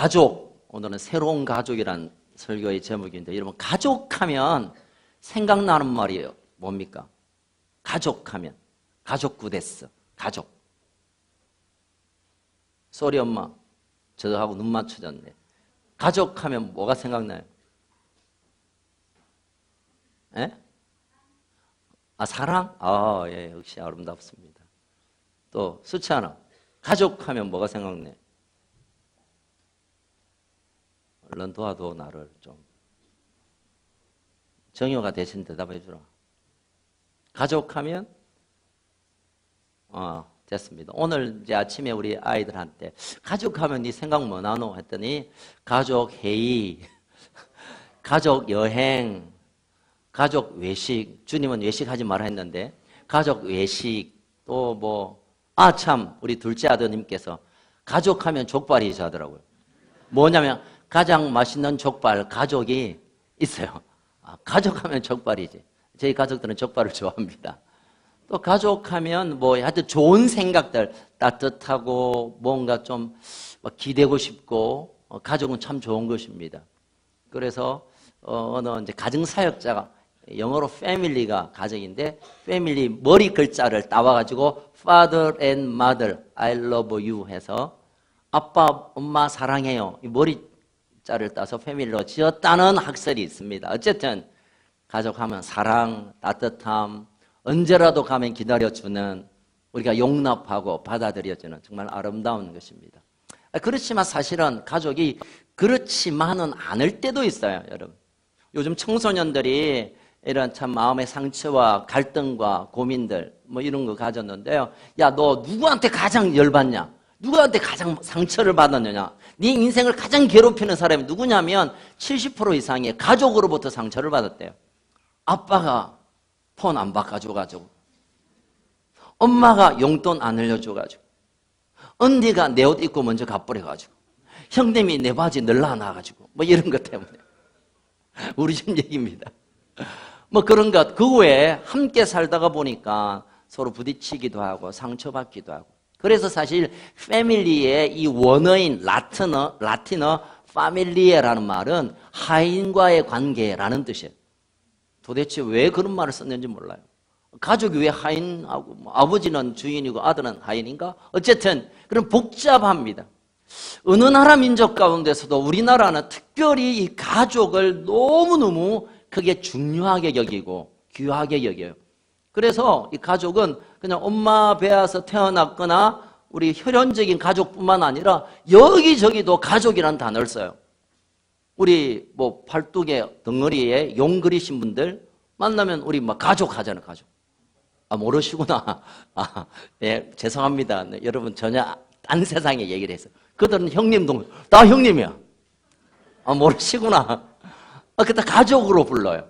가족, 오늘은 새로운 가족이란 설교의 제목인데, 여러분 가족하면 생각나는 말이에요. 뭡니까? 가족하면 가족구 됐어. 가족. 쏘리 엄마, 저하고 눈 맞춰졌네. 가족하면 뭐가 생각나요? 예? 아, 사랑? 아, 예, 역시 아름답습니다. 또 수찬아, 가족하면 뭐가 생각나요? 얼른 도와도 나를 좀. 정효가 대신 대답해 주라. 가족하면 됐습니다. 오늘 이제 아침에 우리 아이들한테 가족하면 네 생각 뭐 나노 했더니 가족 회의, 가족 여행, 가족 외식. 주님은 외식하지 말라 했는데 가족 외식, 또 뭐 참 우리 둘째 아드님께서 가족하면 족발이지 하더라고요. 뭐냐면 가장 맛있는 족발 가족이 있어요. 가족하면 족발이지. 저희 가족들은 족발을 좋아합니다. 또 가족하면 뭐 하여튼 좋은 생각들, 따뜻하고 뭔가 좀 기대고 싶고, 가족은 참 좋은 것입니다. 그래서 어느 이제 가정사역자가 영어로 family가 가정인데 family 머리 글자를 따와가지고 father and mother I love you 해서 아빠 엄마 사랑해요 이 머리자를 따서 패밀리로 지었다는 학설이 있습니다. 어쨌든 가족하면 사랑, 따뜻함, 언제라도 가면 기다려주는, 우리가 용납하고 받아들여주는 정말 아름다운 것입니다. 그렇지만 사실은 가족이 그렇지만은 않을 때도 있어요. 여러분, 요즘 청소년들이 이런 참 마음의 상처와 갈등과 고민들 뭐 이런 거 가졌는데요. 야, 너 누구한테 가장 열받냐? 누구한테 가장 상처를 받았느냐? 네 인생을 가장 괴롭히는 사람이 누구냐면 70% 이상의 가족으로부터 상처를 받았대요. 아빠가 폰 안 바꿔줘가지고, 엄마가 용돈 안 흘려줘가지고, 언니가 내 옷 입고 먼저 가버려가지고, 형님이 내 바지 늘라놔가지고, 뭐 이런 것 때문에. 우리 집 얘기입니다. 뭐 그런 것, 그 후에 함께 살다가 보니까 서로 부딪히기도 하고 상처받기도 하고. 그래서 사실 패밀리의 이 원어인 라틴어 파밀리에라는 말은 하인과의 관계라는 뜻이에요. 도대체 왜 그런 말을 썼는지 몰라요. 가족이 왜 하인하고, 아버지는 주인이고 아들은 하인인가? 어쨌든 그런 복잡합니다. 어느 나라 민족 가운데서도 우리나라는 특별히 이 가족을 너무너무 크게 중요하게 여기고 귀하게 여겨요. 그래서 이 가족은 그냥 엄마 배에서 태어났거나 우리 혈연적인 가족뿐만 아니라 여기저기도 가족이라는 단어를 써요. 우리 뭐 팔뚝에 덩어리에 용 그리신 분들 만나면 우리 막 가족 하잖아요. 가족. 모르시구나. 예, 죄송합니다. 네, 여러분 전혀 딴 세상에 얘기를 했어요. 그들은 형님 동생, 나 형님이야. 모르시구나. 그때 가족으로 불러요.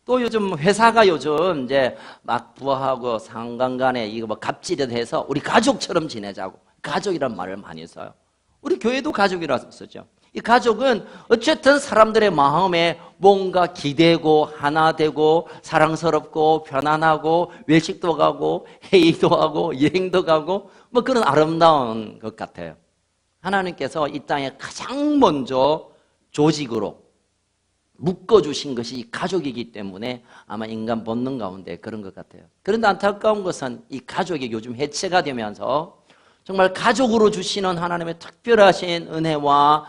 또 요즘 회사가 요즘 이제 막 부하고 상관 간에 이거 뭐 갑질을 해서 우리 가족처럼 지내자고 가족이란 말을 많이 써요. 우리 교회도 가족이라고 쓰죠. 이 가족은 어쨌든 사람들의 마음에 뭔가 기대고 하나 되고 사랑스럽고 편안하고 외식도 가고 회의도 하고 여행도 가고 뭐 그런 아름다운 것 같아요. 하나님께서 이 땅에 가장 먼저 조직으로 묶어주신 것이 가족이기 때문에 아마 인간 본능 가운데 그런 것 같아요. 그런데 안타까운 것은 이 가족이 요즘 해체가 되면서 정말 가족으로 주시는 하나님의 특별하신 은혜와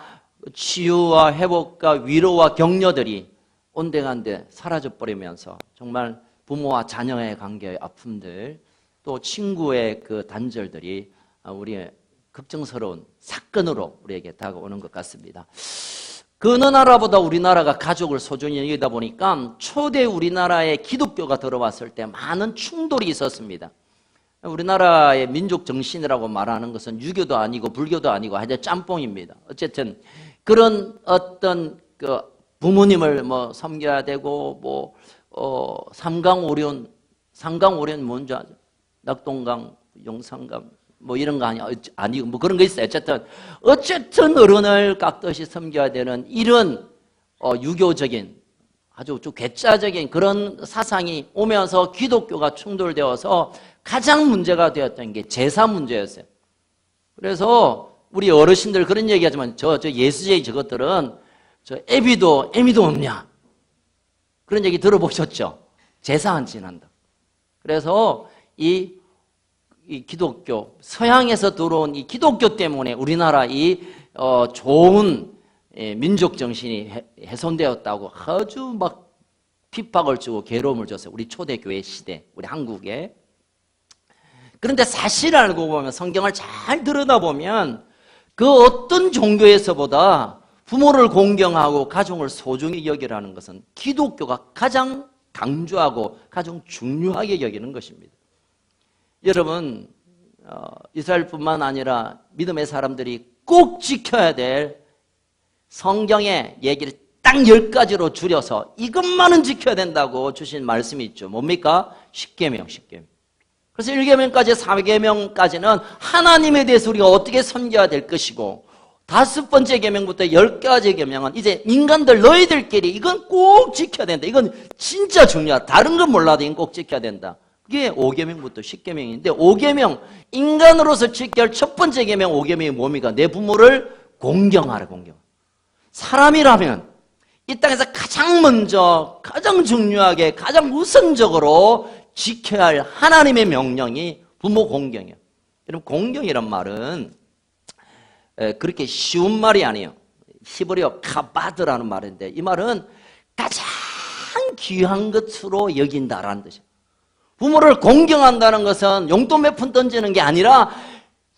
치유와 회복과 위로와 격려들이 온데간데 사라져버리면서 정말 부모와 자녀의 관계의 아픔들, 또 친구의 그 단절들이 우리의 걱정스러운 사건으로 우리에게 다가오는 것 같습니다. 그 어느 나라보다 우리나라가 가족을 소중히 여기다 보니까 초대 우리나라에 기독교가 들어왔을 때 많은 충돌이 있었습니다. 우리나라의 민족 정신이라고 말하는 것은 유교도 아니고 불교도 아니고 하여튼 짬뽕입니다. 어쨌든 그런 어떤 그 부모님을 뭐 섬겨야 되고 뭐 삼강오륜 뭔지 아죠? 낙동강, 용산강 뭐 이런 거 아니고 뭐 그런 거 있어요. 어쨌든 어른을 깍듯이 섬겨야 되는 이런 유교적인 아주 좀 괴짜적인 그런 사상이 오면서 기독교가 충돌되어서 가장 문제가 되었던 게 제사 문제였어요. 그래서 우리 어르신들 그런 얘기하지만 저 예수제의 저것들은 저 애미도 없냐 그런 얘기 들어보셨죠? 제사 안 지난다. 그래서 이 기독교 서양에서 들어온 이 기독교 때문에 우리나라 좋은 민족 정신이 훼손되었다고 아주 막 핍박을 주고 괴로움을 줬어요. 우리 초대교회 시대, 우리 한국에. 그런데 사실 알고 보면 성경을 잘 들여다보면 그 어떤 종교에서보다 부모를 공경하고 가정을 소중히 여기라는 것은 기독교가 가장 강조하고 가장 중요하게 여기는 것입니다. 여러분, 이스라엘뿐만 아니라 믿음의 사람들이 꼭 지켜야 될 성경의 얘기를 딱 10가지로 줄여서 이것만은 지켜야 된다고 주신 말씀이 있죠. 뭡니까? 십계명. 그래서 1계명까지 4계명까지는 하나님에 대해서 우리가 어떻게 섬겨야 될 것이고 5번째 계명부터 10가지 계명은 이제 인간들 너희들끼리 이건 꼭 지켜야 된다. 이건 진짜 중요하다. 다른 건 몰라도 이건 꼭 지켜야 된다. 그게 5계명부터 10계명인데 5계명 인간으로서 지켜야 할 첫 번째 계명 5계명이 뭡니까? 내 부모를 공경하라. 공경. 사람이라면 이 땅에서 가장 먼저 가장 중요하게 가장 우선적으로 지켜야 할 하나님의 명령이 부모 공경이에요. 여러분 공경이란 말은 그렇게 쉬운 말이 아니에요. 히브리어 카바드라는 말인데 이 말은 가장 귀한 것으로 여긴다라는 뜻이에요. 부모를 공경한다는 것은 용돈 몇 푼 던지는 게 아니라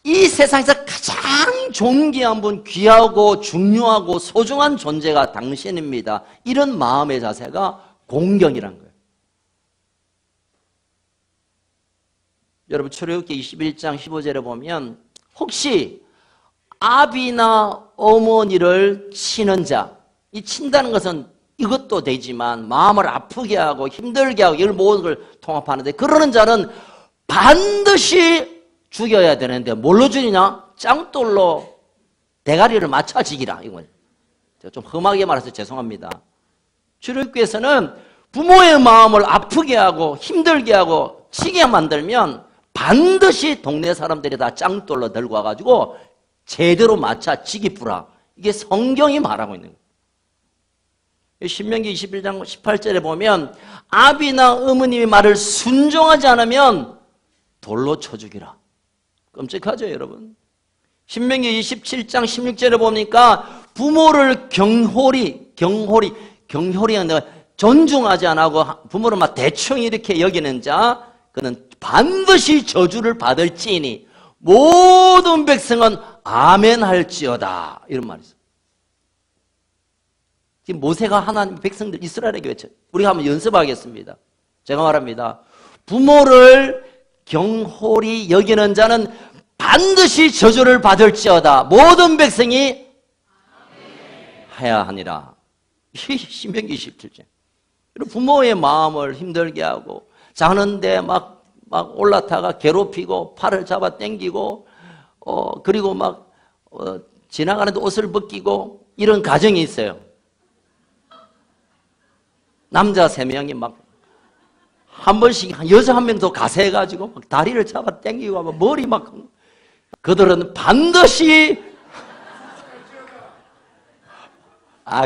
이 세상에서 가장 존귀한 분, 귀하고 중요하고 소중한 존재가 당신입니다. 이런 마음의 자세가 공경이라는 거예요. 여러분 출애굽기 21장 15절에 보면 혹시 아비나 어머니를 치는 자, 이 친다는 것은 이것도 되지만 마음을 아프게 하고 힘들게 하고 이걸 모든 걸 통합하는데 그러는 자는 반드시 죽여야 되는데 뭘로 죽이냐? 짱돌로 대가리를 맞춰 죽이라. 이건 제가 좀 험하게 말해서 죄송합니다. 출애굽기에서는 부모의 마음을 아프게 하고 힘들게 하고 치게 만들면 반드시 동네 사람들이 다 짱돌로 들고 와가지고 제대로 맞춰 죽이뿌라. 이게 성경이 말하고 있는 거예요. 신명기 21장 18절에 보면 아비나 어머님의 말을 순종하지 않으면 돌로 쳐 죽이라. 끔찍하죠, 여러분? 신명기 27장 16절에 보니까 부모를 경홀히 존중하지 않고 부모를 막 대충 이렇게 여기는 자 그는 반드시 저주를 받을지니 모든 백성은 아멘 할지어다. 이런 말이 있어요. 지금 모세가 하나님 백성들 이스라엘에게 외쳐요. 우리가 한번 연습하겠습니다. 제가 말합니다. 부모를 경홀히 여기는 자는 반드시 저주를 받을지어다. 모든 백성이 해야 하니라. 신명기 27절. 부모의 마음을 힘들게 하고 자는데 막 올라타가 괴롭히고 팔을 잡아 당기고 그리고 지나가는데 옷을 벗기고 이런 가정이 있어요. 남자 3명이 한 번씩 여자 1명도 가세해가지고 다리를 잡아 당기고 머리 그들은 반드시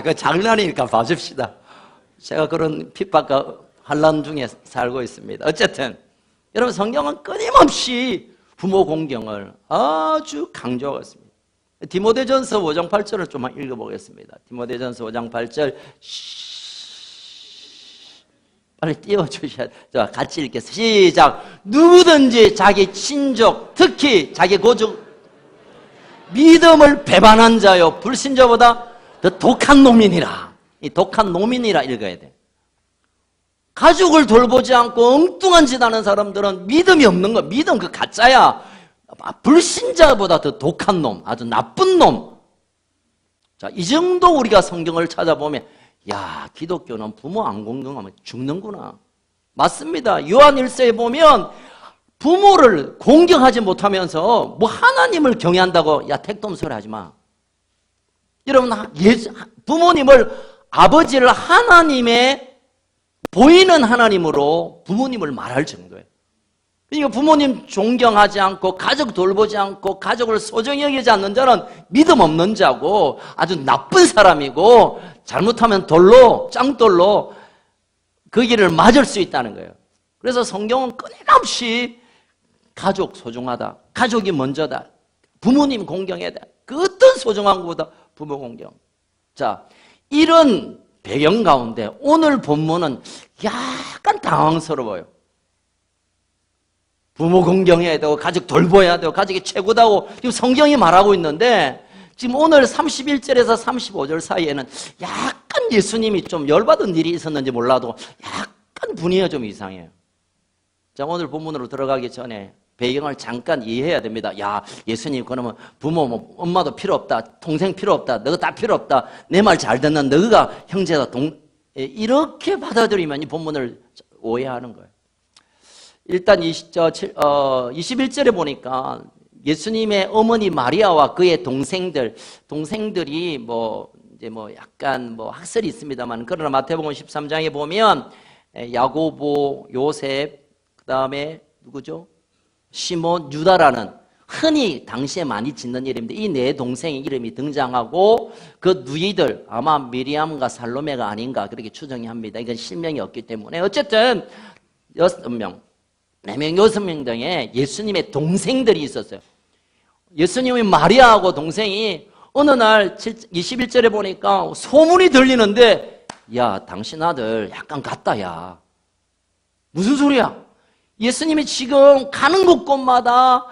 그 장난이니까 봐줍시다. 제가 그런 핍박과 환난 중에 살고 있습니다. 어쨌든 여러분 성경은 끊임없이 부모 공경을 아주 강조하고 있습니다. 디모데전서 5장 8절을 좀 읽어보겠습니다. 디모데전서 5장 8절 빨리 띄워주셔야 돼요. 같이 읽겠습니다. 시작. 누구든지 자기 친족 특히 자기 고족 믿음을 배반한 자요 불신자보다 더 독한 놈이니라. 이 독한 놈이니라 읽어야 돼. 가족을 돌보지 않고 엉뚱한 짓 하는 사람들은 믿음이 없는 거. 믿음 그 가짜야. 불신자보다 더 독한 놈, 아주 나쁜 놈. 자, 이 정도 우리가 성경을 찾아보면 야, 기독교는 부모 안 공경하면 죽는구나. 맞습니다. 요한 1서에 보면 부모를 공경하지 못하면서 하나님을 경외한다고 택도 없는 소리 하지 마. 여러분 부모님을 아버지를 하나님의 보이는 하나님으로 부모님을 말할 정도예요. 그러니까 부모님 존경하지 않고 가족 돌보지 않고 가족을 소중히 여기지 않는 자는 믿음 없는 자고 아주 나쁜 사람이고 잘못하면 돌로 짱돌로 그 길을 맞을 수 있다는 거예요. 그래서 성경은 끊임없이 가족 소중하다. 가족이 먼저다. 부모님 공경해야 돼. 그 어떤 소중한 것보다 부모 공경. 자, 이런 배경 가운데 오늘 본문은 약간 당황스러워요. 부모 공경해야 되고 가족 돌봐야 되고 가족이 최고다고 지금 성경이 말하고 있는데 지금 오늘 31절에서 35절 사이에는 약간 예수님이 좀 열받은 일이 있었는지 몰라도 약간 분위기가 좀 이상해요. 자, 오늘 본문으로 들어가기 전에 배경을 잠깐 이해해야 됩니다. 야, 예수님 그러면 부모 뭐 엄마도 필요 없다. 동생 필요 없다. 너가 다 필요 없다. 내 말 잘 듣는 너가 형제다. 이렇게 받아들이면 이 본문을 오해하는 거예요. 일단 21절에 보니까 예수님의 어머니 마리아와 그의 동생들이 이제 약간 학설이 있습니다만, 그러나 마태복음 13장에 보면 야고보, 요셉, 그 다음에 누구죠? 시몬, 유다라는 흔히 당시에 많이 짓는 이름인데 이 네 동생의 이름이 등장하고 그 누이들 아마 미리암과 살로메가 아닌가 그렇게 추정이 합니다. 이건 실명이 없기 때문에 어쨌든 6명, 4명, 6명 등의 예수님의 동생들이 있었어요. 예수님의 마리아하고 동생이 어느 날 21절에 보니까 소문이 들리는데 야, 당신 아들 약간 같다 야. 무슨 소리야? 예수님이 지금 가는 곳곳마다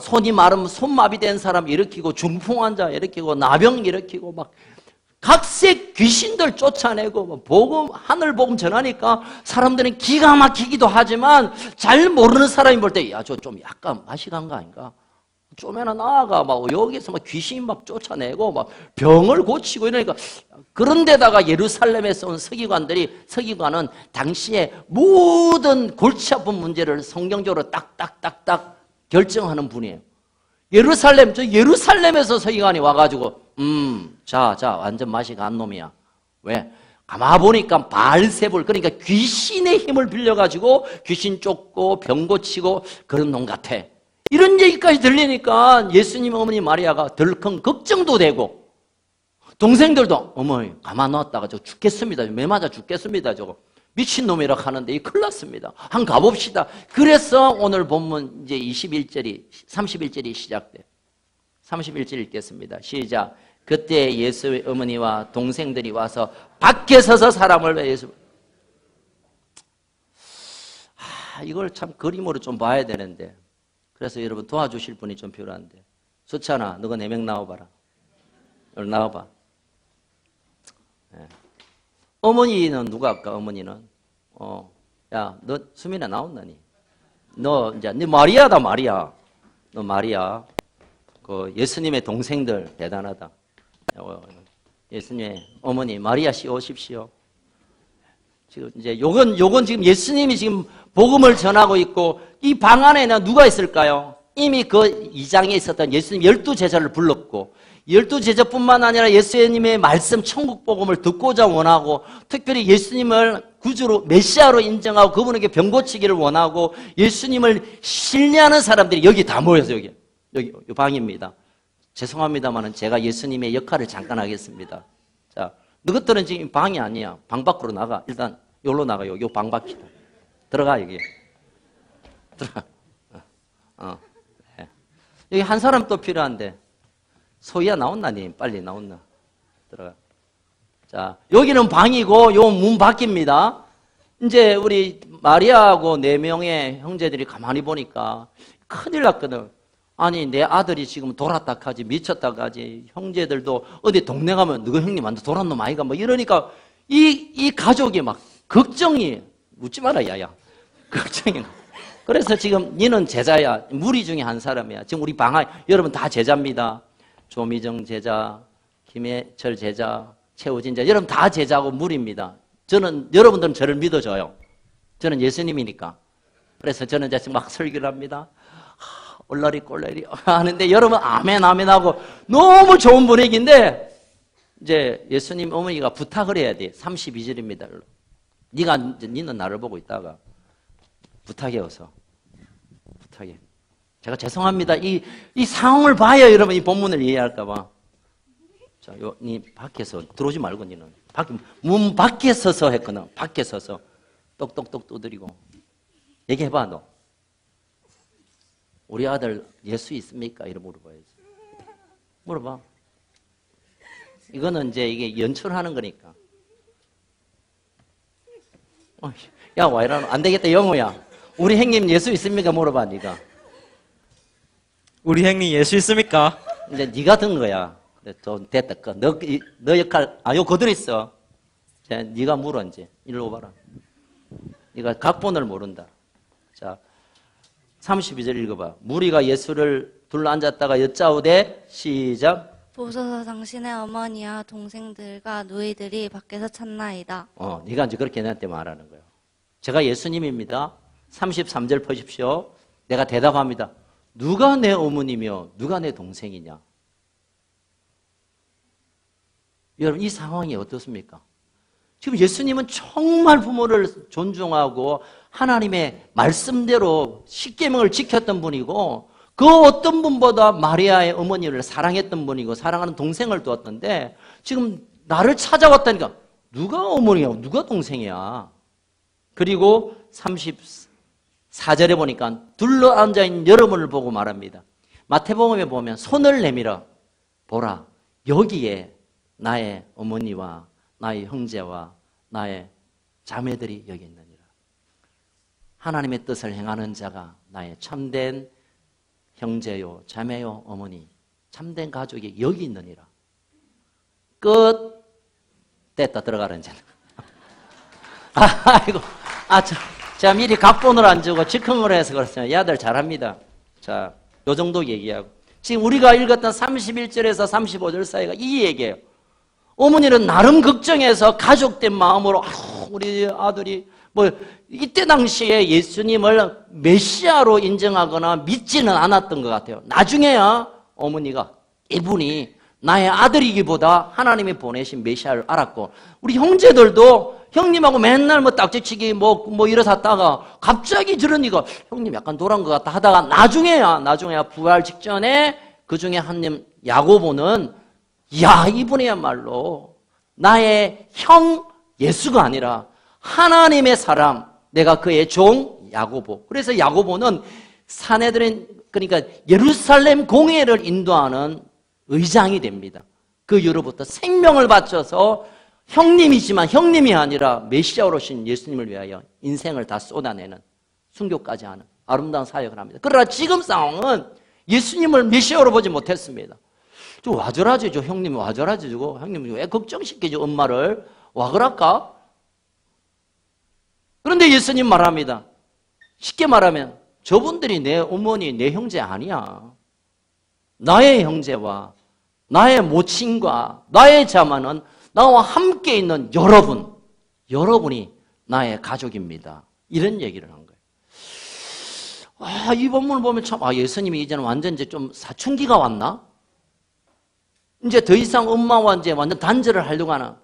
손이 마르면 손마비 된 사람 일으키고 중풍 환자 일으키고 나병 일으키고 막 각색 귀신들 쫓아내고 복음, 하늘 복음 전하니까 사람들은 기가 막히기도 하지만 잘 모르는 사람이 볼 때 야, 저 좀 약간 맛이 간 거 아닌가? 좀에나 나아가 막 여기서 막 귀신 막 쫓아내고 막 병을 고치고 이러니까 그런데다가 예루살렘에서 온 서기관은 당시에 모든 골치 아픈 문제를 성경적으로 딱딱딱딱 결정하는 분이에요. 예루살렘에서 서기관이 와가지고 자 완전 맛이 간 놈이야. 왜? 가만 보니까 바알세불, 그러니까 귀신의 힘을 빌려가지고 귀신 쫓고 병 고치고 그런 놈 같아. 이런 얘기까지 들리니까 예수님 어머니 마리아가 덜컹 걱정도 되고 동생들도 어머니 가만 놨다가 저 죽겠습니다. 매 맞아 죽겠습니다. 저거 미친놈이라 하는데 이 큰일 났습니다. 한 가봅시다. 그래서 오늘 본문 이제 31절이 시작돼요. 31절 읽겠습니다. 시작. 그때 예수의 어머니와 동생들이 와서 밖에 서서 사람을 이걸 참 그림으로 좀 봐야 되는데 그래서 여러분 도와주실 분이 좀 필요한데 수찬아 너가 4명 나와봐라. 여기 나와봐. 네. 어머니는 누가 할까? 어머니는 야 너 수민아 나온다니. 너 마리아다. 마리아. 너 마리아. 그 예수님의 동생들 대단하다. 예수님의 어머니 마리아 씨 오십시오. 지금 이제 요건 지금 예수님이 지금 복음을 전하고 있고 이 방 안에는 누가 있을까요? 이미 그 2장에 있었던 예수님 12제자를 불렀고 12제자뿐만 아니라 예수님의 말씀 천국 복음을 듣고자 원하고 특별히 예수님을 구주로 메시아로 인정하고 그분에게 병 고치기를 원하고 예수님을 신뢰하는 사람들이 여기 다 모여서 여기 이 방입니다. 죄송합니다만 제가 예수님의 역할을 잠깐 하겠습니다. 자, 너희들은 지금 방이 아니야. 방 밖으로 나가. 일단 여기로 나가요. 요 방 밖이다. 들어가 여기. 들어가. 네. 여기 한 사람 또 필요한데 소희야 나온다니. 빨리 나온나. 들어가. 자, 여기는 방이고 요 문 밖입니다. 이제 우리 마리아하고 4명의 형제들이 가만히 보니까 큰일 났거든. 아니 내 아들이 지금 돌았다 하지 미쳤다 하지 형제들도 어디 동네 가면 너가 형님 완전 돌았노 마이가 뭐 이러니까 이 가족이 막 걱정이 묻지 마라 야야 걱정이 나. 그래서 지금 니는 제자야 무리 중에 한 사람이야. 지금 우리 방학 여러분 다 제자입니다. 조미정 제자, 김혜철 제자, 최우진 제자 여러분 다 제자고 무리입니다. 저는 여러분들은 저를 믿어줘요. 저는 예수님이니까. 그래서 저는 이제 막 설교를 합니다. 올라리 꼴라리 하는데 여러분 아멘 아멘 하고 너무 좋은 분위기인데 이제 예수님 어머니가 부탁을 해야 돼. 32절입니다. 니는 나를 보고 있다가 부탁해서 못하게. 제가 죄송합니다. 이 상황을 봐야 여러분 이 본문을 이해할까봐. 자, 니 밖에서 들어오지 말고 니는 문 밖에 서서 했거든. 밖에 서서 똑똑똑 두드리고 얘기해봐 너. 우리 아들 예수 있습니까? 이렇게 물어봐야지. 물어봐. 이거는 이제 이게 연출하는 거니까. 야, 와 이러노? 안 되겠다, 영호야. 우리 형님 예수 있습니까? 물어봐, 네가. 우리 형님 예수 있습니까? 이제 네가 든 거야. 좀 됐다. 너 역할, 요 거들 있어. 자, 네가 물어, 이제. 일로 와봐라. 네가 각본을 모른다. 자, 32절 읽어봐. 무리가 예수를 둘러앉았다가 여짜오되, 시작. 보소서 당신의 어머니와 동생들과 누이들이 밖에서 찾나이다. 네가 이제 그렇게 내한테 말하는 거예요. 제가 예수님입니다. 33절 보십시오. 내가 대답합니다. 누가 내 어머니며 누가 내 동생이냐? 여러분 이 상황이 어떻습니까? 지금 예수님은 정말 부모를 존중하고 하나님의 말씀대로 십계명을 지켰던 분이고 그 어떤 분보다 마리아의 어머니를 사랑했던 분이고 사랑하는 동생을 두었던데 지금 나를 찾아왔다니까 누가 어머니야 누가 동생이야. 그리고 34절에 보니까 둘러앉아있는 여러분을 보고 말합니다. 마태복음에 보면 손을 내밀어 보라 여기에 나의 어머니와 나의 형제와 나의 자매들이 여기 있느니라. 하나님의 뜻을 행하는 자가 나의 참된 형제요 자매요 어머니 참된 가족이 여기 있느니라. 끝. 됐다 들어가라 이제. 아이고 제가 미리 각본을 안 주고 즉흥으로 해서 그렇습니다. 이 아들 잘합니다. 자, 요 정도 얘기하고 지금 우리가 읽었던 31절에서 35절 사이가 이 얘기예요. 어머니는 나름 걱정해서 가족된 마음으로 우리 아들이 뭐 이때 당시에 예수님을 메시아로 인정하거나 믿지는 않았던 것 같아요. 나중에야 어머니가 이분이 나의 아들이기보다 하나님이 보내신 메시아를 알았고 우리 형제들도 형님하고 맨날 뭐 딱지치기 뭐 이러다가 갑자기 저러니까 형님 약간 노란 것 같다 하다가 나중에야 부활 직전에 그 중에 한 님 야고보는 야 이분이야말로 나의 형 예수가 아니라 하나님의 사람 내가 그의 종 야고보. 그래서 야고보는 사내들은 그러니까 예루살렘 공회를 인도하는 의장이 됩니다. 그 이후로부터 생명을 바쳐서 형님이지만 형님이 아니라 메시아로 오신 예수님을 위하여 인생을 다 쏟아내는 순교까지 하는 아름다운 사역을 합니다. 그러나 지금 상황은 예수님을 메시아로 보지 못했습니다. 좀 와절하지, 저 형님 와절하지, 저거. 형님 왜 걱정시키죠, 엄마를? 와 그럴까? 그런데 예수님 말합니다. 쉽게 말하면 저분들이 내 어머니, 내 형제 아니야. 나의 형제와 나의 모친과 나의 자매는 나와 함께 있는 여러분이 나의 가족입니다. 이런 얘기를 한 거예요. 이 본문을 보면 참, 예수님이 이제는 완전 이제 좀 사춘기가 왔나? 이제 더 이상 엄마와 이제 완전 단절을 하려고 하나?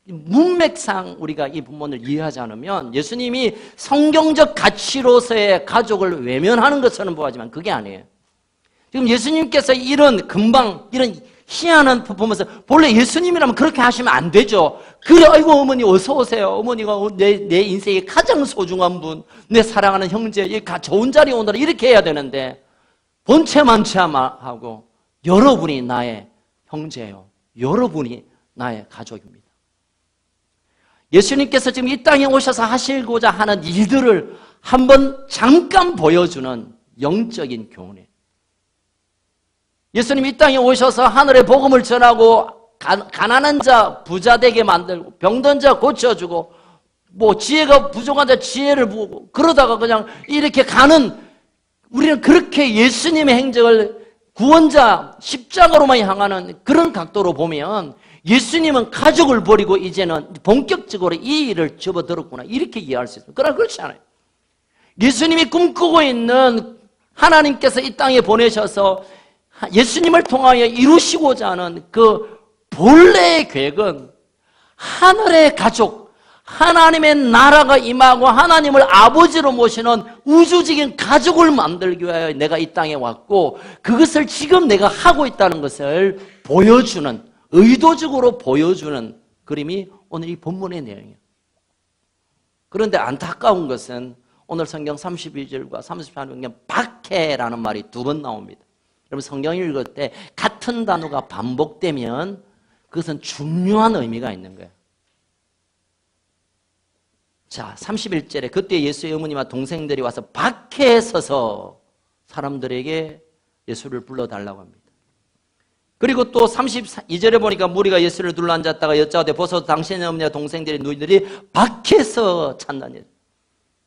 문맥상 우리가 이 본문을 이해하지 않으면 예수님이 성경적 가치로서의 가족을 외면하는 것처럼 보이지만 그게 아니에요. 지금 예수님께서 이런 희한한 퍼포먼스, 본래 예수님이라면 그렇게 하시면 안 되죠. 그래, 아이고, 어머니, 어서 오세요. 어머니가 내 인생의 가장 소중한 분, 내 사랑하는 형제, 좋은 자리에 오느라 이렇게 해야 되는데, 본체만체하고, 여러분이 나의 형제요. 여러분이 나의 가족입니다. 예수님께서 지금 이 땅에 오셔서 하시고자 하는 일들을 한번 잠깐 보여주는 영적인 교훈이에요. 예수님 이 땅에 오셔서 하늘의 복음을 전하고 가난한 자 부자 되게 만들고 병든 자 고쳐주고 뭐 지혜가 부족한 자 지혜를 부고 그러다가 그냥 이렇게 가는 우리는 그렇게 예수님의 행적을 구원자 십자가로만 향하는 그런 각도로 보면 예수님은 가족을 버리고 이제는 본격적으로 이 일을 접어들었구나 이렇게 이해할 수 있습니다. 그러나 그렇지 않아요. 예수님이 꿈꾸고 있는 하나님께서 이 땅에 보내셔서 예수님을 통하여 이루시고자 하는 그 본래의 계획은 하늘의 가족, 하나님의 나라가 임하고 하나님을 아버지로 모시는 우주적인 가족을 만들기 위하여 내가 이 땅에 왔고, 그것을 지금 내가 하고 있다는 것을 보여주는, 의도적으로 보여주는 그림이 오늘 이 본문의 내용이에요. 그런데 안타까운 것은 오늘 성경 32절과 34절에 박해라는 말이 2번 나옵니다. 여러분 성경 읽을 때 같은 단어가 반복되면 그것은 중요한 의미가 있는 거예요. 자, 31절에 그때 예수의 어머니와 동생들이 와서 밖에 서서 사람들에게 예수를 불러달라고 합니다. 그리고 또 32절에 보니까 무리가 예수를 둘러앉았다가 여짜오되 보소서 당신의 어머니와 동생들이 너희들이 밖에서 찾나니.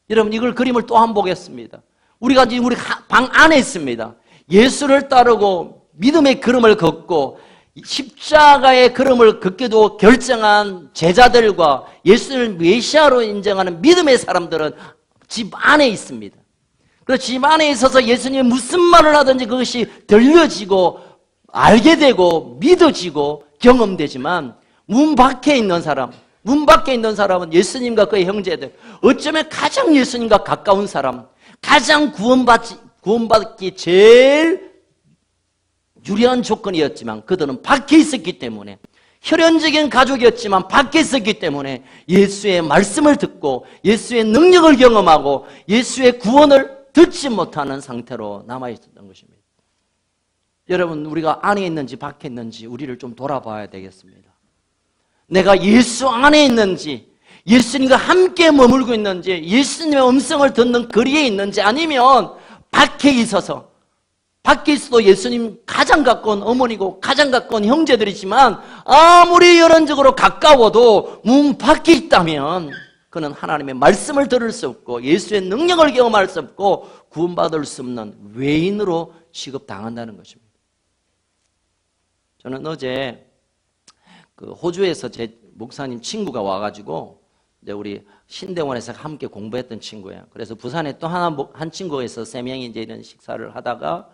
여러분 이걸 그림을 또 한 번 보겠습니다. 우리가 지금 우리 방 안에 있습니다. 예수를 따르고 믿음의 걸음을 걷고 십자가의 걸음을 걷기도 결정한 제자들과 예수를 메시아로 인정하는 믿음의 사람들은 집 안에 있습니다. 그래서 집 안에 있어서 예수님이 무슨 말을 하든지 그것이 들려지고 알게 되고 믿어지고 경험되지만 문 밖에 있는 사람은 예수님과 그의 형제들, 어쩌면 가장 예수님과 가까운 사람, 가장 구원받기 제일 유리한 조건이었지만 그들은 밖에 있었기 때문에, 혈연적인 가족이었지만 밖에 있었기 때문에 예수의 말씀을 듣고 예수의 능력을 경험하고 예수의 구원을 듣지 못하는 상태로 남아있었던 것입니다. 여러분 우리가 안에 있는지 밖에 있는지 우리를 좀 돌아봐야 되겠습니다. 내가 예수 안에 있는지, 예수님과 함께 머물고 있는지, 예수님의 음성을 듣는 거리에 있는지, 아니면 밖에 있어서, 밖에 있어도 예수님 가장 가까운 어머니고 가장 가까운 형제들이지만 아무리 여론적으로 가까워도 문 밖에 있다면 그는 하나님의 말씀을 들을 수 없고 예수의 능력을 경험할 수 없고 구원받을 수 없는 외인으로 취급당한다는 것입니다. 저는 어제 그 호주에서 제 목사님 친구가 와가지고 이제 우리 신대원에서 함께 공부했던 친구예요. 그래서 부산에 또 한 친구가 있어 3명이 이제 이런 식사를 하다가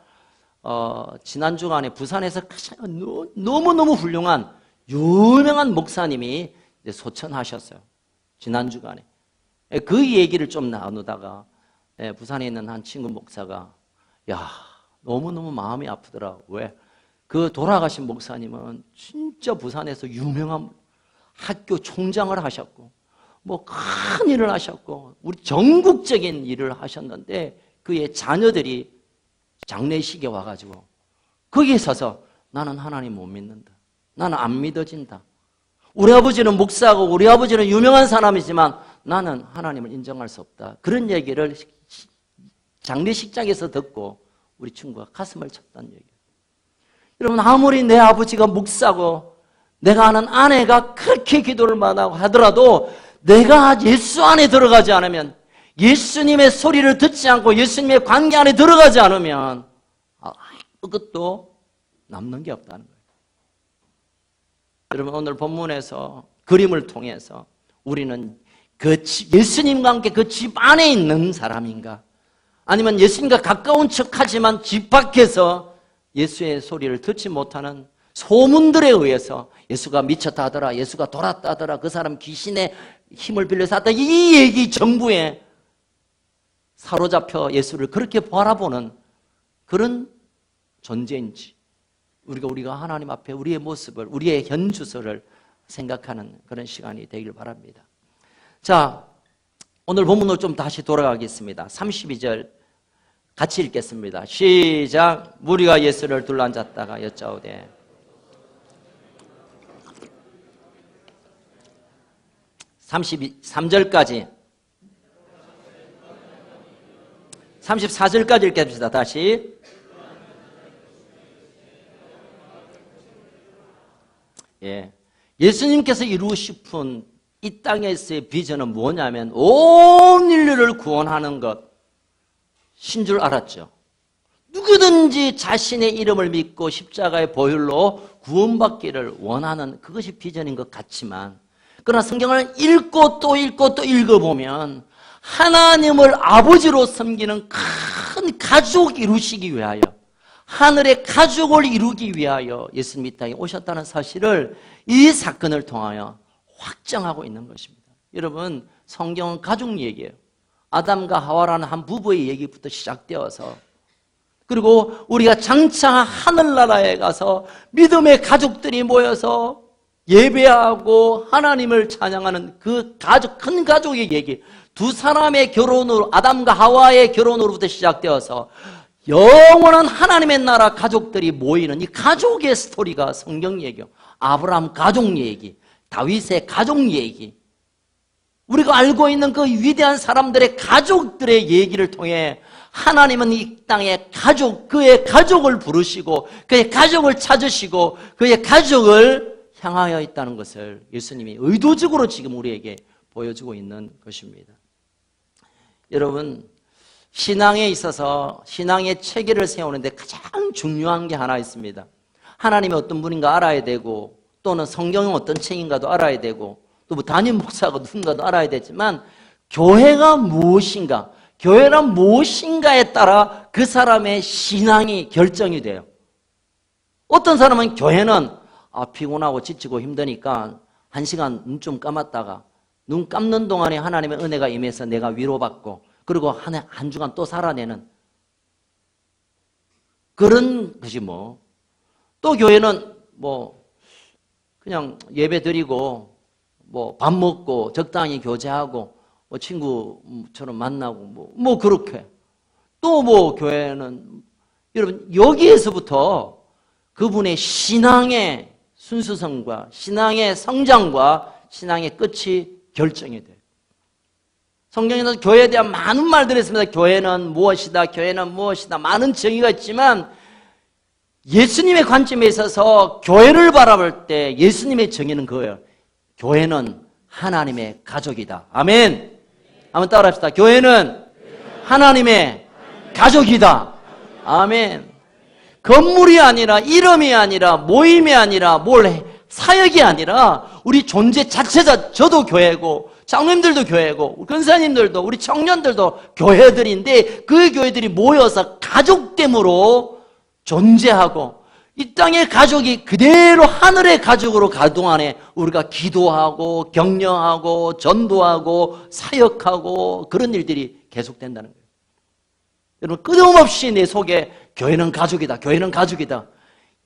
지난 주간에 부산에서 너무너무 훌륭한 유명한 목사님이 이제 소천하셨어요. 지난 주간에. 그 얘기를 좀 나누다가 부산에 있는 한 친구 목사가 야, 너무너무 마음이 아프더라. 왜? 그 돌아가신 목사님은 진짜 부산에서 유명한 학교 총장을 하셨고 뭐 큰 일을 하셨고 우리 전국적인 일을 하셨는데 그의 자녀들이 장례식에 와가지고 거기에 서서 나는 하나님 못 믿는다. 나는 안 믿어진다. 우리 아버지는 목사고 우리 아버지는 유명한 사람이지만 나는 하나님을 인정할 수 없다. 그런 얘기를 장례식장에서 듣고 우리 친구가 가슴을 쳤다는 얘기예요. 여러분 아무리 내 아버지가 목사고 내가 아는 아내가 그렇게 기도를 많이 하더라도 내가 예수 안에 들어가지 않으면, 예수님의 소리를 듣지 않고 예수님의 관계 안에 들어가지 않으면 아무것도 남는 게 없다는 거예요. 여러분 오늘 본문에서 그림을 통해서 우리는 예수님과 함께 그 집 안에 있는 사람인가, 아니면 예수님과 가까운 척하지만 집 밖에서 예수의 소리를 듣지 못하는 소문들에 의해서 예수가 미쳤다 하더라, 예수가 돌았다 하더라, 그 사람 귀신의 힘을 빌려서 왔다, 이 얘기 정부에 사로잡혀 예수를 그렇게 바라보는 그런 존재인지, 우리가 하나님 앞에 우리의 모습을, 우리의 현주소를 생각하는 그런 시간이 되길 바랍니다. 자, 오늘 본문으로 좀 다시 돌아가겠습니다. 32절 같이 읽겠습니다. 시작. 무리가 예수를 둘러앉았다가 여짜오되 33절까지 34절까지 읽겠습니다. 다시. 예. 예수님께서 이루고 싶은 이 땅에서의 비전은 뭐냐면 온 인류를 구원하는 것인 줄 알았죠. 누구든지 자신의 이름을 믿고 십자가의 보혈로 구원받기를 원하는 그것이 비전인 것 같지만, 그러나 성경을 읽고 또 읽고 또 읽어보면 하나님을 아버지로 섬기는 큰 가족 이루시기 위하여, 하늘의 가족을 이루기 위하여 예수님이 이 땅에 오셨다는 사실을 이 사건을 통하여 확정하고 있는 것입니다. 여러분, 성경은 가족 얘기예요. 아담과 하와라는 한 부부의 얘기부터 시작되어서, 그리고 우리가 장차 하늘나라에 가서 믿음의 가족들이 모여서 예배하고 하나님을 찬양하는 그 가족, 큰 가족의 얘기, 두 사람의 결혼으로, 아담과 하와의 결혼으로부터 시작되어서 영원한 하나님의 나라 가족들이 모이는 이 가족의 스토리가 성경 얘기예요. 아브라함 가족 얘기, 다윗의 가족 얘기, 우리가 알고 있는 그 위대한 사람들의 가족들의 얘기를 통해 하나님은 이 땅에 가족, 그의 가족을 부르시고 그의 가족을 찾으시고 그의 가족을 향하여 있다는 것을 예수님이 의도적으로 지금 우리에게 보여주고 있는 것입니다. 여러분, 신앙에 있어서 신앙의 체계를 세우는데 가장 중요한 게 하나 있습니다. 하나님이 어떤 분인가 알아야 되고, 또는 성경은 어떤 책인가도 알아야 되고, 또 뭐 담임 목사가 누군가도 알아야 되지만, 교회가 무엇인가, 교회란 무엇인가에 따라 그 사람의 신앙이 결정이 돼요. 어떤 사람은 교회는 피곤하고 지치고 힘드니까 1시간 눈 좀 감았다가 눈 감는 동안에 하나님의 은혜가 임해서 내가 위로받고, 그리고 한 주간 또 살아내는 그런 것이 뭐. 또 교회는 뭐 그냥 예배 드리고 뭐 밥 먹고 적당히 교제하고 뭐 친구처럼 만나고 뭐 그렇게. 또 뭐 교회는, 여러분, 여기에서부터 그분의 신앙의 순수성과 신앙의 성장과 신앙의 끝이 결정이 돼요. 성경에서 교회에 대한 많은 말들이 있습니다. 교회는 무엇이다, 교회는 무엇이다, 많은 정의가 있지만 예수님의 관점에 있어서 교회를 바라볼 때 예수님의 정의는 그거예요. 교회는 하나님의 가족이다. 아멘. 한번 따라합시다. 교회는 하나님의 가족이다. 아멘. 건물이 아니라, 이름이 아니라, 모임이 아니라, 사역이 아니라 우리 존재 자체가, 저도 교회고 장로님들도 교회고 권사님들도 우리 청년들도 교회들인데, 그 교회들이 모여서 가족됨으로 존재하고, 이 땅의 가족이 그대로 하늘의 가족으로 가는 동안에 우리가 기도하고 격려하고 전도하고 사역하고 그런 일들이 계속된다는 거예요. 여러분, 끊임없이 내 속에 교회는 가족이다, 교회는 가족이다,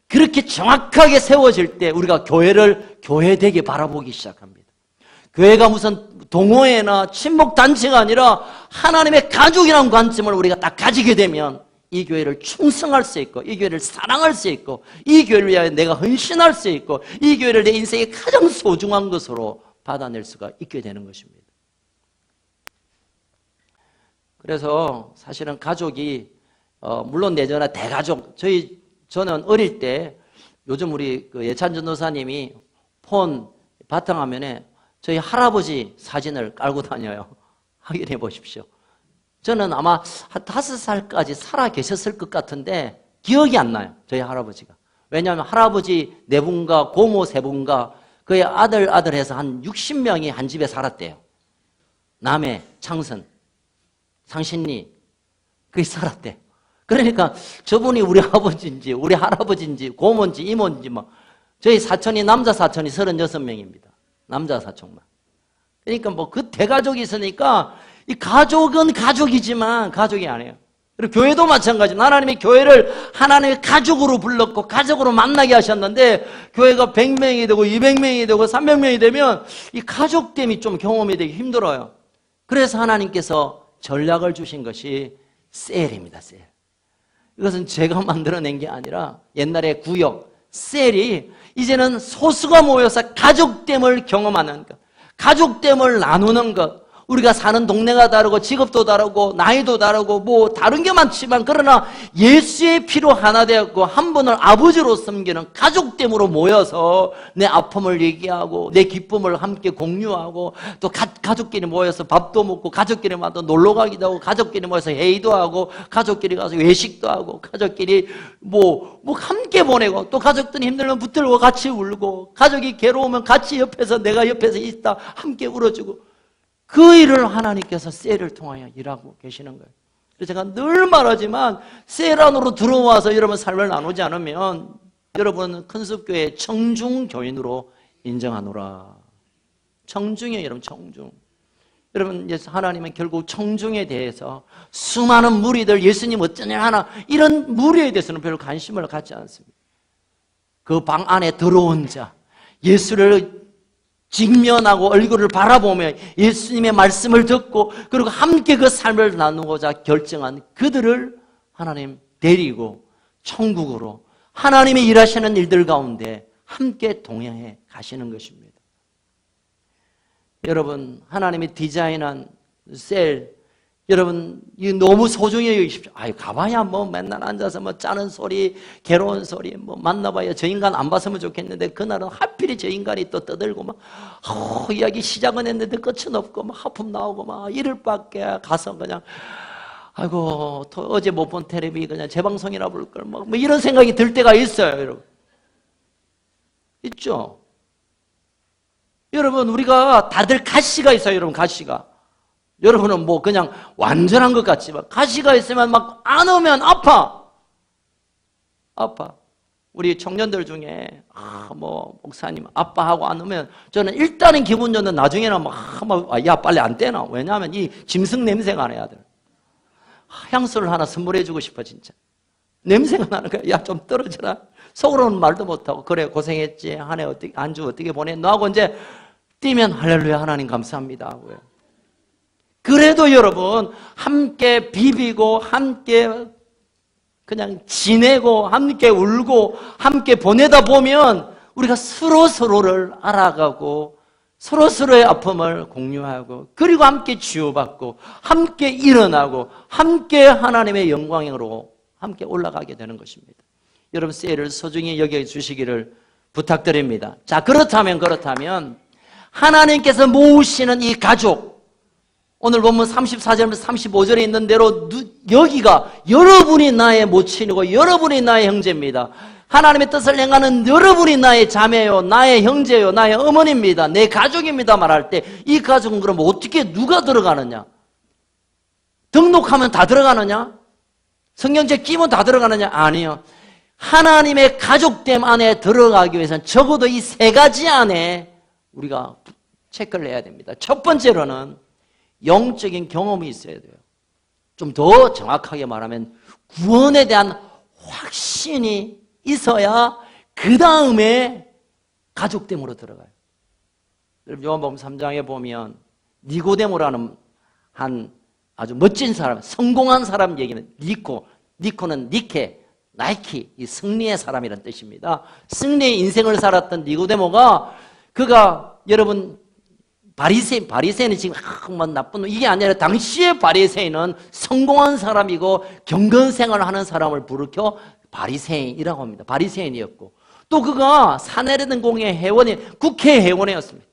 그렇게 정확하게 세워질 때 우리가 교회를 교회되게 바라보기 시작합니다. 교회가 무슨 동호회나 친목단체가 아니라 하나님의 가족이라는 관점을 우리가 딱 가지게 되면 이 교회를 충성할 수 있고, 이 교회를 사랑할 수 있고, 이 교회를 위하여 내가 헌신할 수 있고, 이 교회를 내 인생의 가장 소중한 것으로 받아낼 수가 있게 되는 것입니다. 그래서 사실은 가족이 물론 내전화 대가족, 저는 어릴 때, 요즘 우리 그 예찬 전도사님이 폰 바탕화면에 저희 할아버지 사진을 깔고 다녀요. 확인해 보십시오. 저는 아마 한 5살까지 살아 계셨을 것 같은데 기억이 안 나요, 저희 할아버지가. 왜냐하면 할아버지 4분과 고모 3분과 그의 아들 해서 한 60명이 한 집에 살았대요. 남해, 창선, 상신리, 그게 살았대요. 그러니까 저분이 우리 아버지인지 우리 할아버지인지 고모인지 이모인지 뭐, 저희 사촌이, 남자 사촌이 36명입니다. 남자 사촌만. 그러니까 뭐 그 대가족이 있으니까 이 가족은 가족이지만 가족이 아니에요. 그리고 교회도 마찬가지입니다. 하나님이 교회를 하나님의 가족으로 불렀고 가족으로 만나게 하셨는데, 교회가 100명이 되고 200명이 되고 300명이 되면 이 가족됨이 좀 경험이 되기 힘들어요. 그래서 하나님께서 전략을 주신 것이 셀입니다. 셀. 이것은 제가 만들어낸 게 아니라 옛날에 구역, 셀이 이제는 소수가 모여서 가족됨을 경험하는 것, 가족됨을 나누는 것. 우리가 사는 동네가 다르고 직업도 다르고 나이도 다르고 뭐 다른 게 많지만, 그러나 예수의 피로 하나 되었고 한 분을 아버지로 섬기는 가족됨으로 모여서 내 아픔을 얘기하고 내 기쁨을 함께 공유하고, 또 가족끼리 모여서 밥도 먹고 가족끼리 만나 놀러 가기도 하고 가족끼리 모여서 회의도 하고 가족끼리 가서 외식도 하고 가족끼리 뭐 함께 보내고, 또 가족들이 힘들면 붙들고 같이 울고, 가족이 괴로우면 같이 옆에서, 내가 옆에서 있다 함께 울어주고, 그 일을 하나님께서 셀을 통하여 일하고 계시는 거예요. 그래서 제가 늘 말하지만, 셀 안으로 들어와서 여러분 삶을 나누지 않으면 여러분은 큰숲교회 청중교인으로 인정하노라. 청중이에요, 여러분, 청중. 여러분, 하나님은 결국 청중에 대해서 수많은 무리들, 예수님 어쩌냐 하나, 이런 무리에 대해서는 별로 관심을 갖지 않습니다. 그 방 안에 들어온 자, 예수를 직면하고 얼굴을 바라보며 예수님의 말씀을 듣고 그리고 함께 그 삶을 나누고자 결정한 그들을 하나님 데리고 천국으로 하나님이 일하시는 일들 가운데 함께 동행해 가시는 것입니다. 여러분, 하나님이 디자인한 셀, 여러분, 이 너무 소중히 여기십시오. 아이, 가봐야 뭐 맨날 앉아서 뭐 짜는 소리, 괴로운 소리, 뭐 만나봐야 저 인간 안 봤으면 좋겠는데, 그날은 하필이 저 인간이 또 떠들고 막, 이야기 시작은 했는데 끝은 없고, 막 하품 나오고, 막 이럴 밖에 가서 그냥, 아이고, 어제 못 본 텔레비 그냥 재방송이나 볼걸, 뭐 이런 생각이 들 때가 있어요, 여러분. 있죠? 여러분, 우리가 다들 가시가 있어요, 여러분, 가시가. 여러분은 뭐 그냥 완전한 것 같지만 가시가 있으면 막 안 오면 아파. 우리 청년들 중에 뭐 목사님 아빠하고 안 오면 저는 일단은 기분 좋는데 나중에는 야 빨리 안 떼나. 왜냐하면 이 짐승 냄새가 나야 돼. 향수를 하나 선물해 주고 싶어 진짜. 냄새가 나는 거야. 야 좀 떨어져라. 속으로는 말도 못하고 그래 고생했지. 한 해 어떻게 한 주 어떻게 보냈노 하고 이제 뛰면 할렐루야 하나님 감사합니다 하고요. 그래도 여러분 함께 비비고 함께 그냥 지내고 함께 울고 함께 보내다 보면 우리가 서로서로를 알아가고 서로서로의 아픔을 공유하고 그리고 함께 치유받고 함께 일어나고 함께 하나님의 영광으로 함께 올라가게 되는 것입니다. 여러분 셀을 소중히 여겨주시기를 부탁드립니다. 자, 그렇다면 하나님께서 모으시는 이 가족, 오늘 보면 34절부터 35절에 있는 대로 여기가 여러분이 나의 모친이고 여러분이 나의 형제입니다. 하나님의 뜻을 행하는 여러분이 나의 자매요, 나의 형제요, 나의 어머니입니다. 내 가족입니다 말할 때 이 가족은 그럼 어떻게 누가 들어가느냐? 등록하면 다 들어가느냐? 성경책 끼면 다 들어가느냐? 아니요. 하나님의 가족됨 안에 들어가기 위해서는 적어도 이 세 가지 안에 우리가 체크를 해야 됩니다. 첫 번째로는 영적인 경험이 있어야 돼요. 좀 더 정확하게 말하면 구원에 대한 확신이 있어야 그 다음에 가족됨으로 들어가요. 여러분 요한복음 3장에 보면 니고데모라는 한 아주 멋진 사람, 성공한 사람 얘기는 니코는 니케, 나이키, 이 승리의 사람이라는 뜻입니다. 승리의 인생을 살았던 니고데모가 그가 여러분 바리새인은 지금 뭐 나쁜 이게 아니라 당시의 바리새인은 성공한 사람이고 경건생활을 하는 사람을 부르켜 바리새인이라고 합니다. 바리새인이었고 또 그가 사내리든 공의 회원이 국회 회원이었습니다.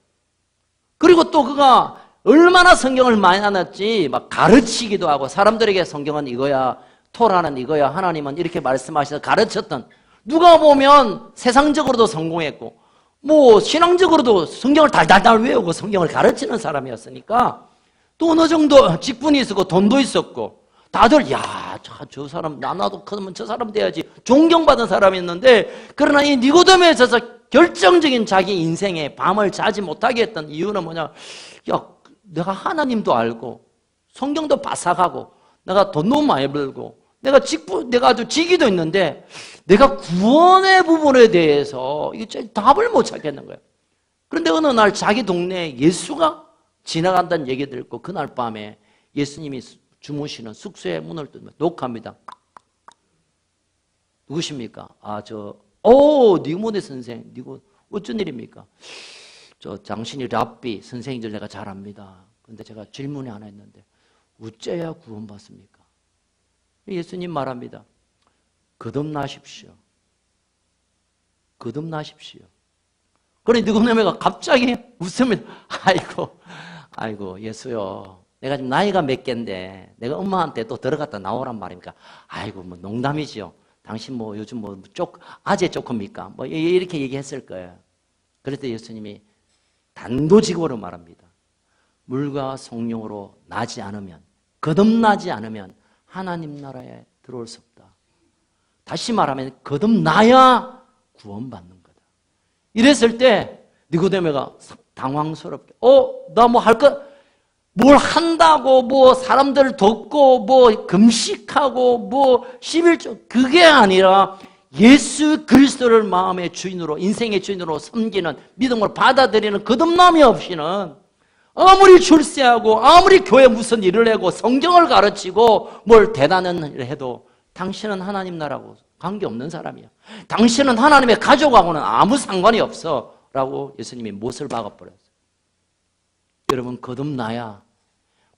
그리고 또 그가 얼마나 성경을 많이 알았지 막 가르치기도 하고 사람들에게 성경은 이거야 토라는 이거야 하나님은 이렇게 말씀하셔서 가르쳤던 누가 보면 세상적으로도 성공했고 뭐 신앙적으로도 성경을 달달달 외우고 성경을 가르치는 사람이었으니까 또 어느 정도 직분이 있었고 돈도 있었고 다들 저 사람 나도 크면 저 사람 돼야지 존경받은 사람이었는데 그러나 이 니고데모에 있어서 결정적인 자기 인생에 밤을 자지 못하게 했던 이유는 뭐냐? 내가 하나님도 알고 성경도 바삭하고 내가 돈 너무 많이 벌고 내가 아주 직위도 있는데 내가 구원의 부분에 대해서 이게 답을 못 찾겠는 거예요. 그런데 어느 날 자기 동네에 예수가 지나간다는 얘기 듣고 그날 밤에 예수님이 주무시는 숙소의 문을 뚫면 녹합니다. 누구십니까? 니고데 선생, 어쩐 일입니까? 당신이 랍비 선생님들 내가 잘 압니다. 그런데 제가 질문이 하나 있는데 어째야 구원받습니까? 예수님 말합니다. 거듭나십시오. 그러니 니고데모가 갑자기 웃습니다. 아이고 예수요. 내가 지금 나이가 몇 갠데 내가 엄마한테 또 들어갔다 나오란 말입니까? 아이고 뭐 농담이지요. 당신 뭐 요즘 아재 조금입니까? 뭐 이렇게 얘기했을 거예요. 그래서 예수님이 단도직입으로 말합니다. 물과 성령으로 나지 않으면 거듭나지 않으면 하나님 나라에 들어올 수 없다. 다시 말하면 거듭나야 구원받는 거다. 이랬을 때 니고데모가 당황스럽게 나 뭐 할 거, 뭘 한다고 뭐 사람들을 돕고 뭐 금식하고 뭐 11조, 그게 아니라 예수 그리스도를 마음의 주인으로, 인생의 주인으로 섬기는, 믿음을 받아들이는 거듭남이 없이는 아무리 출세하고 아무리 교회 무슨 일을 하고 성경을 가르치고 뭘 대단한 일을 해도 당신은 하나님 나라하고 관계없는 사람이야. 당신은 하나님의 가족하고는 아무 상관이 없어 라고 예수님이 못을 박아버렸어요. 여러분, 거듭나야,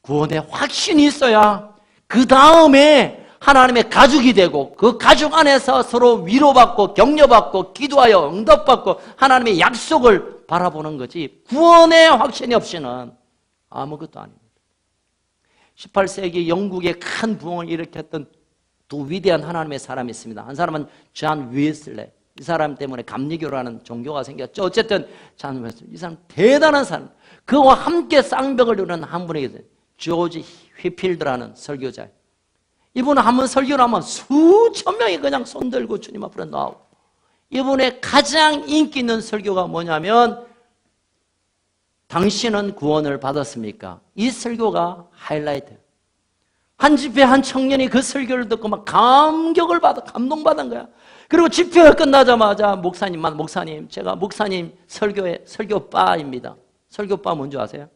구원의 확신이 있어야 그 다음에 하나님의 가족이 되고 그 가족 안에서 서로 위로받고 격려받고 기도하여 응답받고 하나님의 약속을 바라보는 거지, 구원의 확신이 없이는 아무것도 아닙니다. 18세기 영국의 큰 부흥을 일으켰던 두 위대한 하나님의 사람이 있습니다. 한 사람은 존 웨슬레. 이 사람 때문에 감리교라는 종교가 생겼죠. 어쨌든 존 웨슬레, 이 사람 대단한 사람. 그와 함께 쌍벽을 이루는 한 분이 계세요. 조지 휘필드라는 설교자. 이분은 한번 설교를 하면 수천 명이 그냥 손들고 주님 앞으로 나오고, 이분의 가장 인기 있는 설교가 뭐냐면 당신은 구원을 받았습니까? 이 설교가 하이라이트. 한 집회 한 청년이 그 설교를 듣고 막 감동받은 거야. 그리고 집회가 끝나자마자 목사님, 제가 목사님 설교의 설교빠입니다. 설교빠 뭔지 아세요?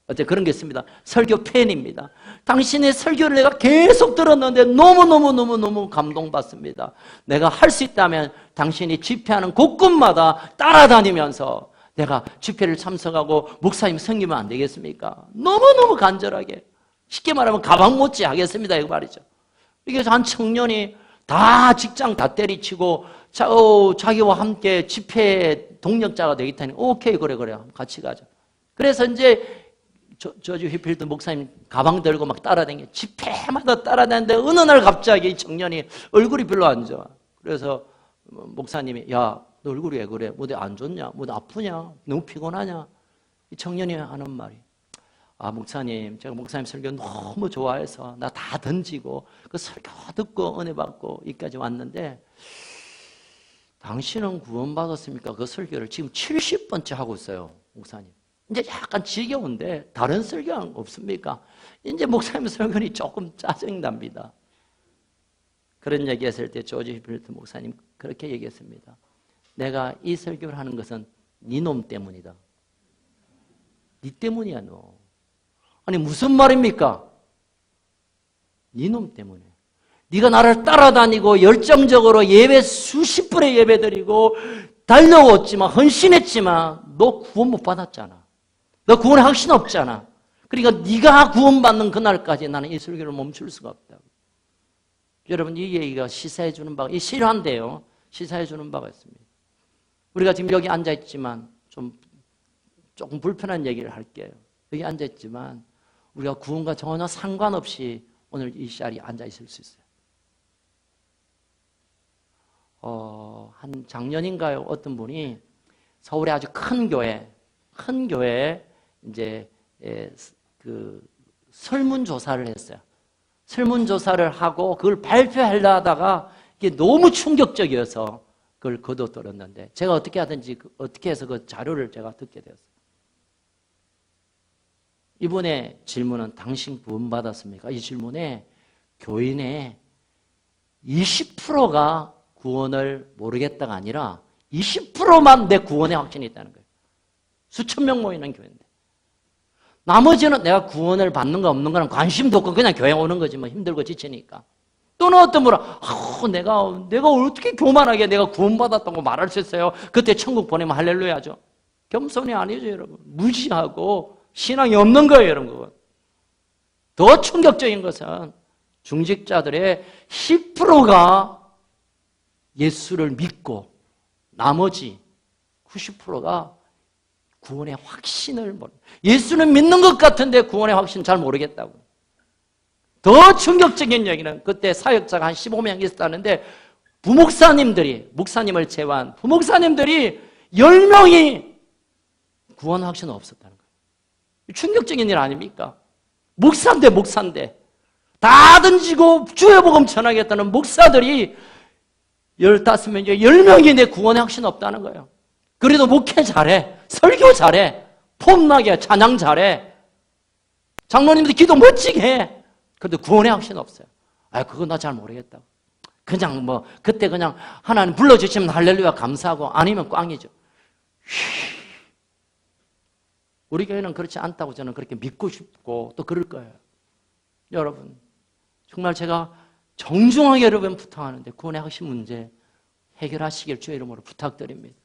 어째 그런 게 있습니다. 설교 팬입니다. 당신의 설교를 내가 계속 들었는데 너무 감동받습니다. 내가 할 수 있다면 당신이 집회하는 곳곳마다 따라다니면서 내가 집회를 참석하고 목사님 섬기면 안 되겠습니까? 너무너무 간절하게, 쉽게 말하면 가방 못지 하겠습니다, 이거 말이죠. 이게 한 청년이 다 직장 다 때리치고 자기와 함께 집회 동력자가 되겠다니, 오케이, 그래 같이 가자. 그래서 이제 조지 휘필드 목사님 가방 들고 막 따라다니게, 집회마다 따라다니는데 어느 날 갑자기 이 청년이 얼굴이 별로 안 좋아. 그래서 목사님이, 야, 너 얼굴이 왜 그래? 뭐 안 좋냐? 뭐 아프냐? 너무 피곤하냐? 이 청년이 하는 말이, 목사님, 제가 목사님 설교 너무 좋아해서 나 다 던지고 그 설교 듣고 은혜 받고 여기까지 왔는데, 당신은 구원받았습니까? 그 설교를 지금 70번째 하고 있어요, 목사님. 이제 약간 지겨운데 다른 설교 없습니까? 이제 목사님 설교는 조금 짜증납니다. 그런 얘기했을 때 조지 휘필드 목사님 그렇게 얘기했습니다. 내가 이 설교를 하는 것은 네 놈 때문이다. 네 때문이야, 너. 아니 무슨 말입니까? 네 놈 때문에. 네가 나를 따라다니고 열정적으로 예배 수십 분의 예배 드리고 달려왔지만, 헌신했지만 너 구원 못 받았잖아. 너 구원의 확신 없잖아. 그러니까 네가 구원받는 그날까지 나는 이 설교를 멈출 수가 없다고. 여러분, 이 얘기가 시사해 주는 바가, 이 실화인데요, 시사해 주는 바가 있습니다. 우리가 지금 여기 앉아 있지만 조금 불편한 얘기를 할게요. 여기 앉아 있지만 우리가 구원과 전혀 상관없이 오늘 이 자리에 앉아 있을 수 있어요. 한 작년인가요? 어떤 분이 서울의 아주 큰 교회에 이제 그 설문조사를 했어요. 설문조사를 하고 그걸 발표하려다가 이게 너무 충격적이어서 그걸 거둬들었는데, 제가 어떻게 하든지 어떻게 해서 그 자료를 제가 듣게 되었어요. 이번에 질문은 당신 구원받았습니까? 이 질문에 교인의 20%가 구원을 모르겠다가 아니라 20%만 내 구원의 확신이 있다는 거예요. 수천 명 모이는 교회인데. 나머지는 내가 구원을 받는가 없는가는 관심도 없고 그냥 교회 오는 거지, 뭐 힘들고 지치니까. 또는 어떤 분은 내가 어떻게 교만하게 내가 구원받았다고 말할 수 있어요? 그때 천국 보내면 할렐루야죠. 겸손이 아니죠, 여러분. 무시하고 신앙이 없는 거예요, 여러분. 더 충격적인 것은 중직자들의 10%가 예수를 믿고 나머지 90%가 구원의 확신을 예수는 믿는 것 같은데 구원의 확신 잘 모르겠다고. 더 충격적인 얘기는 그때 사역자가 한 15명 있었다는데 목사님을 제외한 부목사님들이 10명이 구원 확신 없었다는 거예요. 충격적인 일 아닙니까? 목사인데 다 던지고 주의 복음 전하겠다는 목사들이 15명 중에 10명이 내 구원의 확신 없다는 거예요. 그래도 목회 잘해. 설교 잘해. 폼나게 찬양 잘해. 장로님들 기도 멋지게 해. 그래도 구원의 확신 없어요. 그건 나 잘 모르겠다. 그냥 그때 그냥 하나님 불러주시면 할렐루야 감사하고 아니면 꽝이죠. 우리 교회는 그렇지 않다고 저는 그렇게 믿고 싶고 또 그럴 거예요. 여러분, 정말 제가 정중하게 여러분 부탁하는데 구원의 확신 문제 해결하시길 주의 이름으로 부탁드립니다.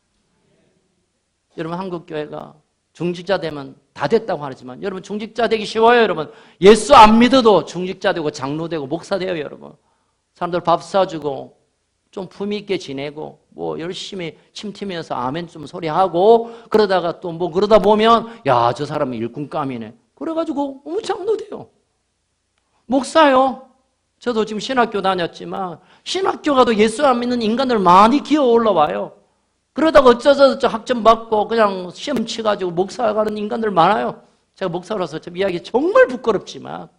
여러분, 한국교회가 중직자 되면 다 됐다고 하지만 여러분 중직자 되기 쉬워요. 여러분, 예수 안 믿어도 중직자 되고 장로 되고 목사 돼요. 여러분, 사람들 밥 사주고 좀 품위 있게 지내고 열심히 침 튀면서 아멘 좀 소리하고 그러다가 또 그러다 보면 야, 저 사람은 일꾼감이네. 그래가지고 장로 돼요. 목사요. 저도 지금 신학교 다녔지만 신학교 가도 예수 안 믿는 인간들 많이 기어 올라와요. 그러다가 어쩌저쩌 학점 받고 그냥 시험 치가지고 목사 가는 인간들 많아요. 제가 목사로서 좀 이야기 정말 부끄럽지만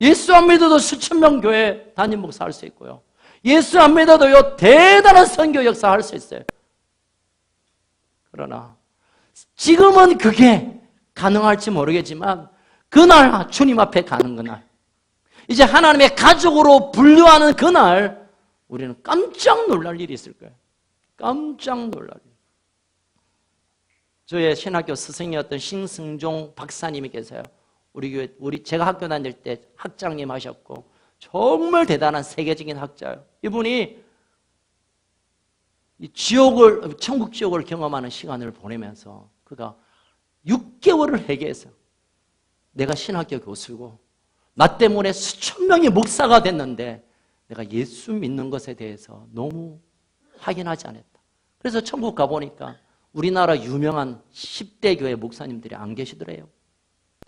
예수 안 믿어도 수천 명 교회 담임 목사 할 수 있고요. 예수 안 믿어도요 대단한 선교 역사 할 수 있어요. 그러나 지금은 그게 가능할지 모르겠지만 그날 주님 앞에 가는 그날, 이제 하나님의 가족으로 분류하는 그날 우리는 깜짝 놀랄 일이 있을 거예요. 깜짝 놀랄 일. 저의 신학교 스승이었던 신승종 박사님이 계세요. 우리 교회, 제가 학교 다닐 때 학장님 하셨고 정말 대단한 세계적인 학자예요. 이분이 천국 지옥을 경험하는 시간을 보내면서 그가 6개월을 회개해서 내가 신학교 교수고 나 때문에 수천 명이 목사가 됐는데 내가 예수 믿는 것에 대해서 너무 확인하지 않았다. 그래서 천국 가보니까 우리나라 유명한 10대 교회 목사님들이 안 계시더래요.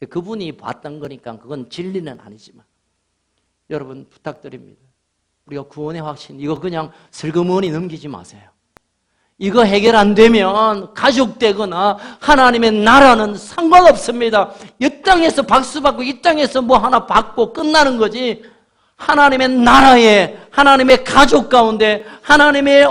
그분이 봤던 거니까 그건 진리는 아니지만 여러분 부탁드립니다. 우리가 구원의 확신 이거 그냥 슬그머니 넘기지 마세요. 이거 해결 안 되면 가족 되거나 하나님의 나라는 상관없습니다. 이 땅에서 박수 받고 이 땅에서 하나 받고 끝나는 거지, 하나님의 나라에 하나님의 가족 가운데 하나님의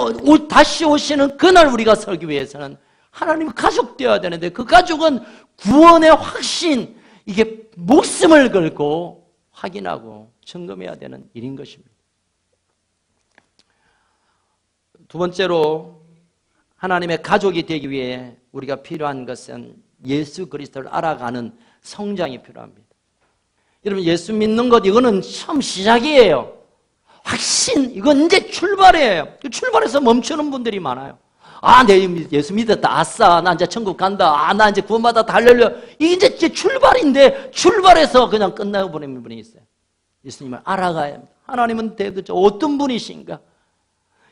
다시 오시는 그날 우리가 서기 위해서는 하나님의 가족 되어야 되는데 그 가족은 구원의 확신, 이게 목숨을 걸고 확인하고 점검해야 되는 일인 것입니다. 두 번째로 하나님의 가족이 되기 위해 우리가 필요한 것은 예수 그리스도를 알아가는 성장이 필요합니다. 여러분, 예수 믿는 것 이거는 처음 시작이에요. 확신, 이건 이제 출발이에요. 출발해서 멈추는 분들이 많아요. 내 예수 믿었다. 아싸, 나 이제 천국 간다. 나 이제 구원받았다. 할렐루야. 이게 이제 출발인데 출발해서 그냥 끝나버리는 분이 있어요. 예수님을 알아가야 합니다. 하나님은 대도대체 어떤 분이신가?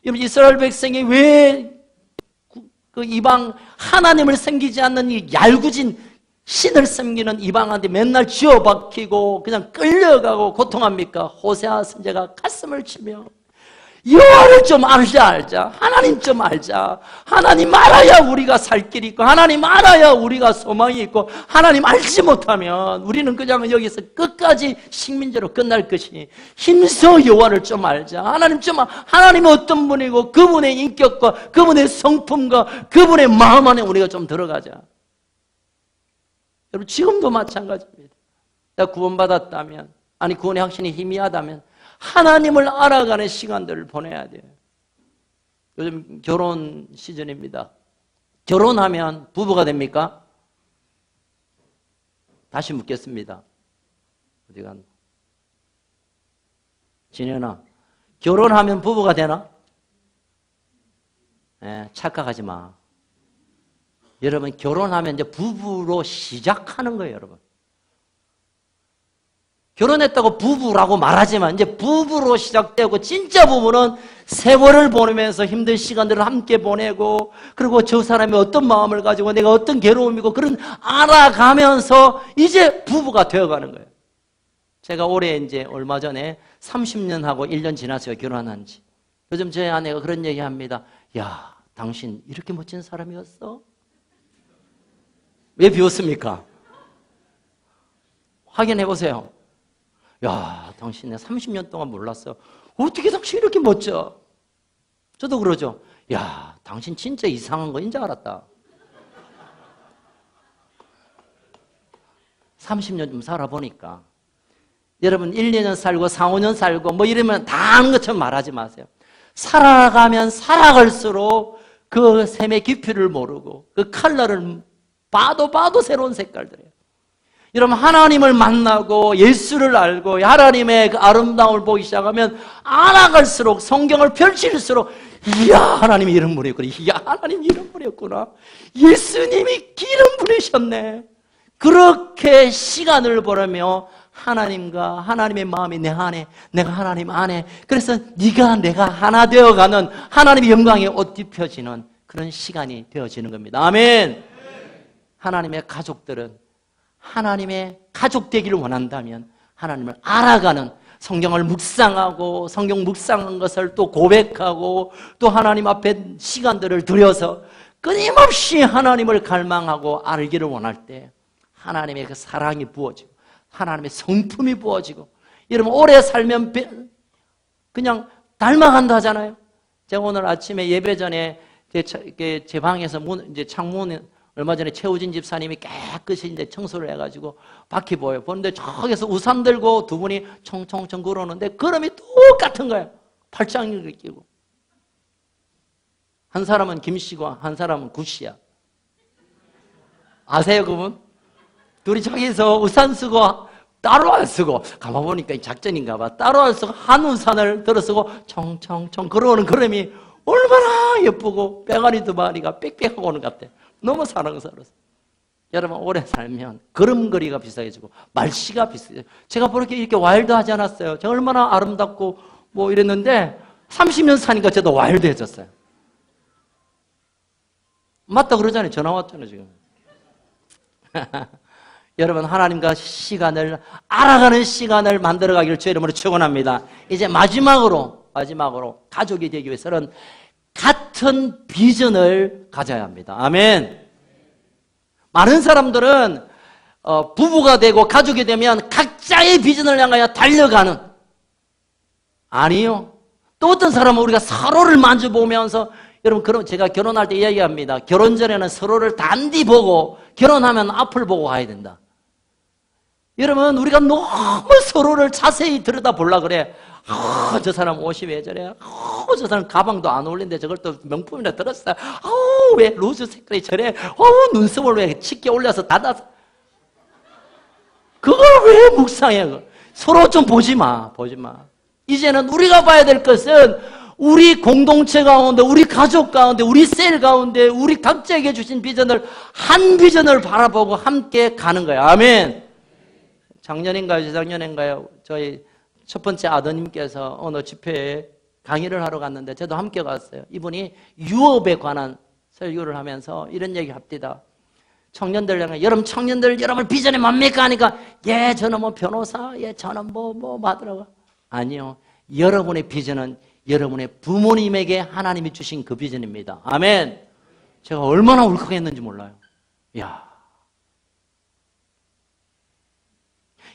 여러분, 이스라엘 백성이 왜 그 이방 하나님을 섬기지 않는 이 얄궂은 신을 섬기는 이방한테 맨날 쥐어박히고 그냥 끌려가고 고통합니까? 호세아 선지자가 가슴을 치며 여호와를 좀 알자. 하나님 좀 알자. 하나님 알아야 우리가 살 길이 있고 하나님 알아야 우리가 소망이 있고 하나님 알지 못하면 우리는 그냥 여기서 끝까지 식민지로 끝날 것이니 힘써 여호와를 좀 알자. 하나님은 어떤 분이고 그분의 인격과 그분의 성품과 그분의 마음 안에 우리가 좀 들어가자. 여러분, 지금도 마찬가지입니다. 내가 구원받았다면, 구원의 확신이 희미하다면 하나님을 알아가는 시간들을 보내야 돼요. 요즘 결혼 시즌입니다. 결혼하면 부부가 됩니까? 다시 묻겠습니다. 어디 갔나? 진현아, 결혼하면 부부가 되나? 착각하지 마. 여러분, 결혼하면 이제 부부로 시작하는 거예요, 여러분. 결혼했다고 부부라고 말하지만 이제 부부로 시작되고 진짜 부부는 세월을 보내면서 힘든 시간들을 함께 보내고 그리고 저 사람이 어떤 마음을 가지고 내가 어떤 괴로움이고 그런 알아가면서 이제 부부가 되어가는 거예요. 제가 올해 이제 얼마 전에 30년 하고 1년 지났어요, 결혼한 지. 요즘 제 아내가 그런 얘기 합니다. 야, 당신 이렇게 멋진 사람이었어? 왜 비웃습니까? 확인해 보세요. 야, 당신 내가 30년 동안 몰랐어. 어떻게 당신 이렇게 멋져? 저도 그러죠. 야, 당신 진짜 이상한 거인 줄 알았다. 30년 좀 살아보니까. 여러분 1, 2년 살고 4, 5년 살고 뭐 이러면 다 아는 것처럼 말하지 마세요. 살아가면 살아갈수록 그 샘의 깊이를 모르고 그 컬러를 봐도 새로운 색깔들이에요. 여러분 하나님을 만나고 예수를 알고 하나님의 그 아름다움을 보기 시작하면 알아갈수록 성경을 펼칠수록 이야 하나님이 이런 분이었구나. 이야 하나님이 이런 분이었구나. 예수님이 기름 부리셨네. 그렇게 시간을 보내며 하나님과 하나님의 마음이 내 안에, 내가 하나님 안에, 그래서 네가 내가 하나 되어가는 하나님의 영광에 옷 입혀지는 그런 시간이 되어지는 겁니다. 아멘. 하나님의 가족들은 하나님의 가족 되기를 원한다면 하나님을 알아가는, 성경을 묵상하고 성경 묵상한 것을 또 고백하고 또 하나님 앞에 시간들을 들여서 끊임없이 하나님을 갈망하고 알기를 원할 때 하나님의 그 사랑이 부어지고 하나님의 성품이 부어지고, 여러분 오래 살면 그냥 닮아간다 하잖아요. 제가 오늘 아침에 예배 전에 제 방에서 이제 창문 얼마 전에 최우진 집사님이 깨끗이 이제 청소를 해가지고 밖이 보는데 저기서 우산 들고 두 분이 청청청 걸어오는데 걸음이 똑같은 거예요. 팔짱을 끼고. 한 사람은 김씨고 한 사람은 구씨야. 아세요 그분? 둘이 저기서 우산 쓰고 따로 안 쓰고, 가만 보니까 작전인가 봐. 따로 안 쓰고 한 우산을 들어 쓰고 청청청 걸어오는 걸음이 얼마나 예쁘고 뺑아리 두 마리가 빽빽하고 오는 것 같아. 너무 사랑스러워서. 여러분 오래 살면 걸음걸이가 비슷해지고 말씨가 비슷해요. 제가 이렇게 와일드하지 않았어요. 제가 얼마나 아름답고 뭐 이랬는데 30년 사니까 저도 와일드해졌어요. 맞다 그러잖아요. 전화 왔잖아요 지금. 여러분 하나님과 시간을 알아가는 시간을 만들어가기를 주의 이름으로 축원합니다. 이제 마지막으로 가족이 되기 위해서는 같은 비전을 가져야 합니다. 아멘. 많은 사람들은 부부가 되고 가족이 되면 각자의 비전을 향하여 달려가는, 아니요. 또 어떤 사람은 우리가 서로를 마주보면서, 여러분 그럼 제가 결혼할 때 이야기합니다. 결혼 전에는 서로를 단디 보고 결혼하면 앞을 보고 가야 된다. 여러분 우리가 너무 서로를 자세히 들여다보려고 그래. 저 사람 옷이 왜 저래? 저 사람 가방도 안 어울리는데 저걸 또 명품이나 들었어. 왜 로즈 색깔이 저래? 눈썹을 왜 짙게 올려서 닫아서. 그걸 왜 묵상해? 서로 좀 보지 마. 이제는 우리가 봐야 될 것은 우리 공동체 가운데, 우리 가족 가운데, 우리 셀 가운데 우리 각자에게 주신 비전을, 한 비전을 바라보고 함께 가는 거예요. 아멘. 작년인가요? 재작년인가요? 저희 첫 번째 아드님께서 어느 집회에 강의를 하러 갔는데 저도 함께 갔어요. 이분이 유업에 관한 설교를 하면서 이런 얘기 합니다. 청년들 향해, 여러분 청년들 여러분 비전이 뭡니까? 하니까 저는 뭐 변호사, 저는 뭐 하더라고요. 아니요. 여러분의 비전은 여러분의 부모님에게 하나님이 주신 그 비전입니다. 아멘. 제가 얼마나 울컥했는지 몰라요. 이야.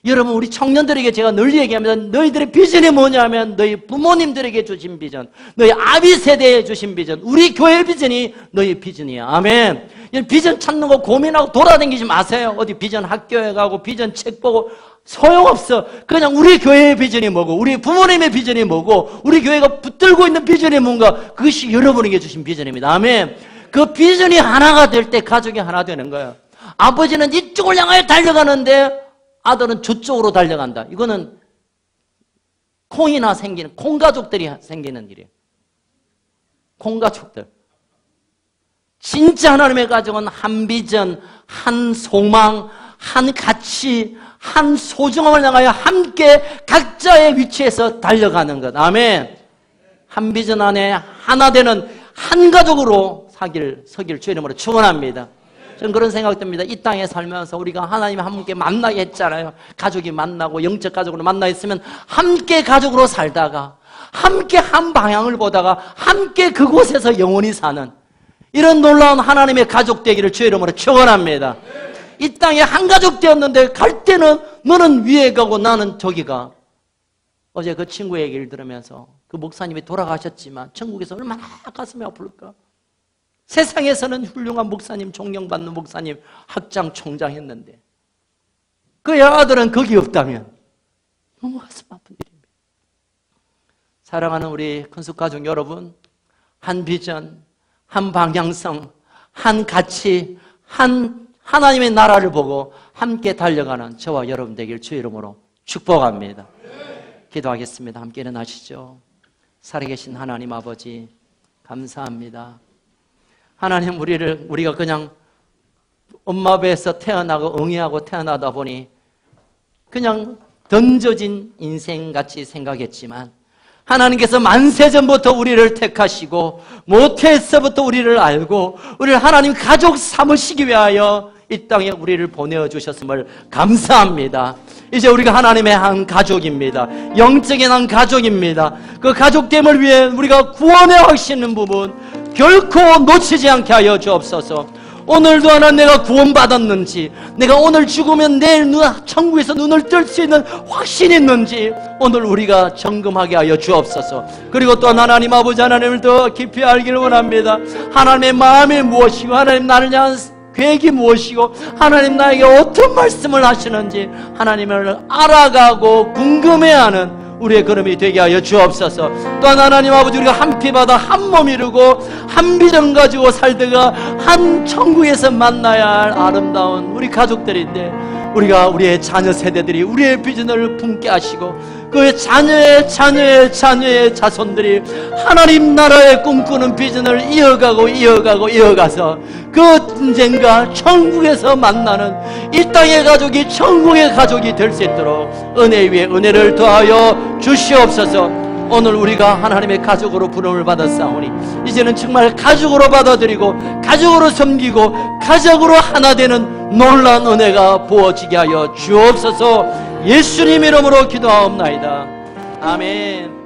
여러분 우리 청년들에게 제가 늘 얘기합니다. 너희들의 비전이 뭐냐면 너희 부모님들에게 주신 비전, 너희 아비 세대에 주신 비전, 우리 교회 비전이 너희 비전이야. 아멘. 비전 찾는 거 고민하고 돌아다니지 마세요. 어디 비전 학교에 가고 비전 책 보고 소용없어. 그냥 우리 교회의 비전이 뭐고 우리 부모님의 비전이 뭐고 우리 교회가 붙들고 있는 비전이 뭔가, 그것이 여러분에게 주신 비전입니다. 아멘. 그 비전이 하나가 될 때 가족이 하나 되는 거예요. 아버지는 이쪽을 향하여 달려가는데 아들은 저쪽으로 달려간다. 이거는 콩이나 생기는, 콩가족들이 생기는 일이에요. 콩가족들. 진짜 하나님의 가족은 한 비전, 한 소망, 한 가치, 한 소중함을 향하여 함께 각자의 위치에서 달려가는 것. 아멘. 한 비전 안에 하나 되는 한 가족으로 서길 주의 이름으로 축원합니다. 저는 그런 생각이 듭니다. 이 땅에 살면서 우리가 하나님 함께 만나게 했잖아요. 가족이 만나고 영적 가족으로 만나 있으면 함께 가족으로 살다가 함께 한 방향을 보다가 함께 그곳에서 영원히 사는 이런 놀라운 하나님의 가족 되기를 주의 이름으로 축원합니다. 이 땅에 한 가족 되었는데 갈 때는 너는 위에 가고 나는 저기 가. 어제 그 친구 얘기를 들으면서 그 목사님이 돌아가셨지만 천국에서 얼마나 가슴이 아플까. 세상에서는 훌륭한 목사님, 존경받는 목사님, 학장, 총장 했는데 그 아들은 거기 없다면 너무 가슴 아픈 일입니다. 사랑하는 우리 큰숙가족 여러분, 한 비전, 한 방향성, 한 가치, 하나님의 나라를 보고 함께 달려가는 저와 여러분 되길 주의 이름으로 축복합니다. 기도하겠습니다. 함께 일어나시죠. 살아계신 하나님 아버지, 감사합니다. 하나님, 우리가 그냥 엄마 배에서 태어나고 응애하고 태어나다 보니 그냥 던져진 인생같이 생각했지만 하나님께서 만세전부터 우리를 택하시고 모태에서부터 우리를 알고 우리를 하나님 가족 삼으시기 위하여 이 땅에 우리를 보내주셨음을 감사합니다. 이제 우리가 하나님의 한 가족입니다. 영적인 한 가족입니다. 그 가족됨을 위해 우리가 구원해 하시는 부분 결코 놓치지 않게 하여 주옵소서. 오늘도 하나 내가 구원받았는지, 내가 오늘 죽으면 내일 천국에서 눈을 뜰 수 있는 확신이 있는지 오늘 우리가 점검하게 하여 주옵소서. 그리고 또 하나님 아버지, 하나님을 더 깊이 알기를 원합니다. 하나님의 마음이 무엇이고 하나님 나를 향한 계획이 무엇이고 하나님 나에게 어떤 말씀을 하시는지 하나님을 알아가고 궁금해하는 우리의 걸음이 되게 하여 주옵소서. 또한 하나님 아버지, 우리가 한 피바다 한 몸 이루고 한 비전 가지고 살다가 한 천국에서 만나야 할 아름다운 우리 가족들인데 우리가 우리의 자녀 세대들이 우리의 비전을 품게 하시고 그 자녀의 자녀의 자녀의 자손들이 하나님 나라의 꿈꾸는 비전을 이어가서 그 언젠가 천국에서 만나는 이 땅의 가족이 천국의 가족이 될 수 있도록 은혜 위에 은혜를 더하여 주시옵소서. 오늘 우리가 하나님의 가족으로 부름을 받았사오니 이제는 정말 가족으로 받아들이고 가족으로 섬기고 가족으로 하나 되는 놀라운 은혜가 부어지게 하여 주옵소서. 예수님 이름으로 기도하옵나이다. 아멘.